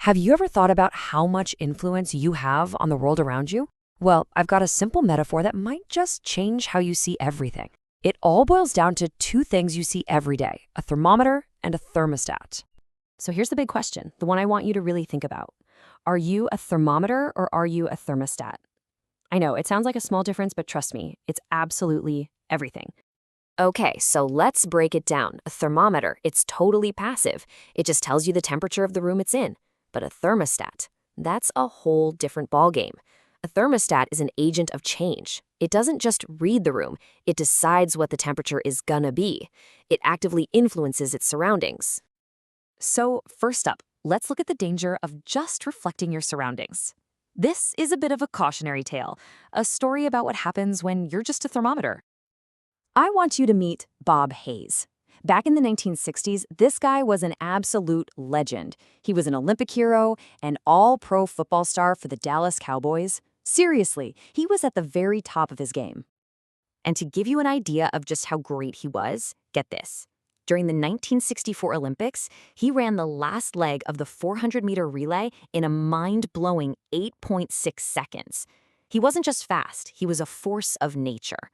Have you ever thought about how much influence you have on the world around you? Well, I've got a simple metaphor that might just change how you see everything. It all boils down to two things you see every day: a thermometer and a thermostat. So here's the big question, the one I want you to really think about. Are you a thermometer or are you a thermostat? I know, it sounds like a small difference, but trust me, it's absolutely everything. Okay, so let's break it down. A thermometer, it's totally passive. It just tells you the temperature of the room it's in. But a thermostat, that's a whole different ballgame. A thermostat is an agent of change. It doesn't just read the room, it decides what the temperature is gonna be. It actively influences its surroundings. So first up, let's look at the danger of just reflecting your surroundings. This is a bit of a cautionary tale, a story about what happens when you're just a thermometer. I want you to meet Bob Hayes. Back in the 1960s, this guy was an absolute legend. He was an Olympic hero, an all-pro football star for the Dallas Cowboys. Seriously, he was at the very top of his game. And to give you an idea of just how great he was, get this. During the 1964 Olympics, he ran the last leg of the 400-meter relay in a mind-blowing 8.6 seconds. He wasn't just fast, he was a force of nature.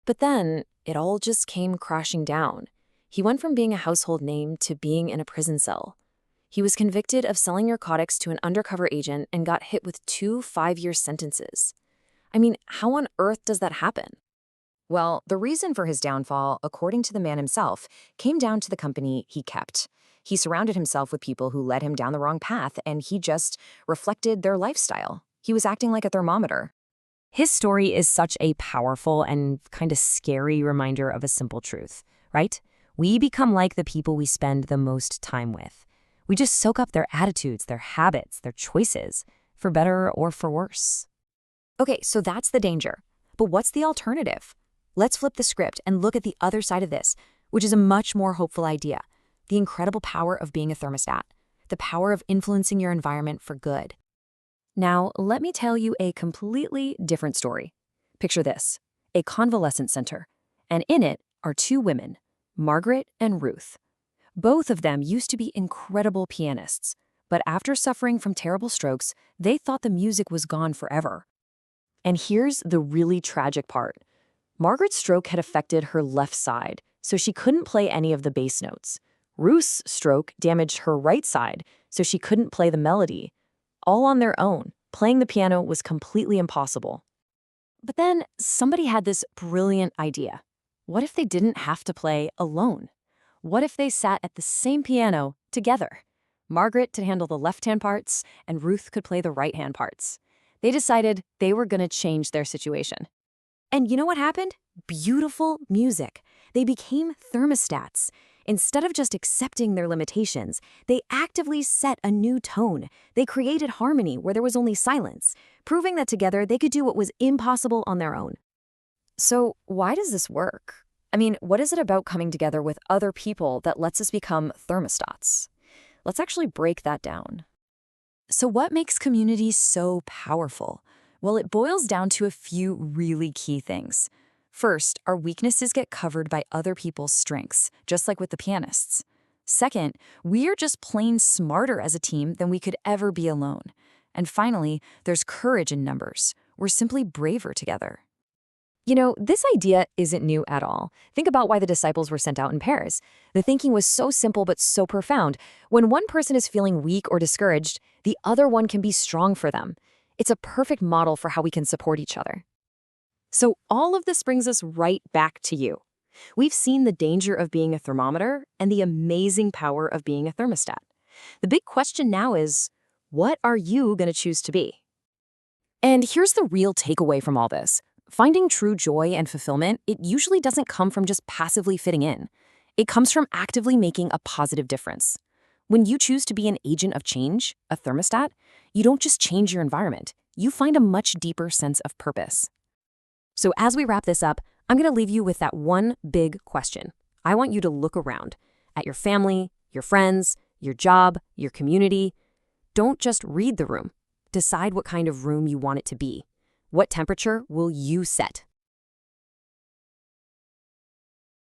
But then, it all just came crashing down. He went from being a household name to being in a prison cell. He was convicted of selling narcotics to an undercover agent and got hit with 2 5-year sentences. I mean, how on earth does that happen? Well, the reason for his downfall, according to the man himself, came down to the company he kept. He surrounded himself with people who led him down the wrong path, and he just reflected their lifestyle. He was acting like a thermometer. His story is such a powerful and kind of scary reminder of a simple truth, right? We become like the people we spend the most time with. We just soak up their attitudes, their habits, their choices, for better or for worse. Okay, so that's the danger. But what's the alternative? Let's flip the script and look at the other side of this, which is a much more hopeful idea. The incredible power of being a thermostat. The power of influencing your environment for good. Now, let me tell you a completely different story. Picture this, a convalescent center, and in it are 2 women, Margaret and Ruth. Both of them used to be incredible pianists, but after suffering from terrible strokes, they thought the music was gone forever. And here's the really tragic part. Margaret's stroke had affected her left side, so she couldn't play any of the bass notes. Ruth's stroke damaged her right side, so she couldn't play the melody. All on their own, playing the piano was completely impossible. But then somebody had this brilliant idea. What if they didn't have to play alone? What if they sat at the same piano together? Margaret could handle the left-hand parts, and Ruth could play the right-hand parts. They decided they were going to change their situation. And you know what happened? Beautiful music. They became thermostats. Instead of just accepting their limitations, they actively set a new tone. They created harmony where there was only silence, proving that together they could do what was impossible on their own. So why does this work? I mean, what is it about coming together with other people that lets us become thermostats? Let's actually break that down. So what makes communities so powerful? Well, it boils down to a few really key things. First, our weaknesses get covered by other people's strengths, just like with the pianists. Second, we are just plain smarter as a team than we could ever be alone. And finally, there's courage in numbers. We're simply braver together. You know, this idea isn't new at all. Think about why the disciples were sent out in pairs. The thinking was so simple but so profound. When one person is feeling weak or discouraged, the other one can be strong for them. It's a perfect model for how we can support each other. So all of this brings us right back to you. We've seen the danger of being a thermometer and the amazing power of being a thermostat. The big question now is, what are you going to choose to be? And here's the real takeaway from all this. Finding true joy and fulfillment, it usually doesn't come from just passively fitting in. It comes from actively making a positive difference. When you choose to be an agent of change, a thermostat, you don't just change your environment, you find a much deeper sense of purpose. So as we wrap this up, I'm going to leave you with that one big question. I want you to look around at your family, your friends, your job, your community. Don't just read the room. Decide what kind of room you want it to be. What temperature will you set?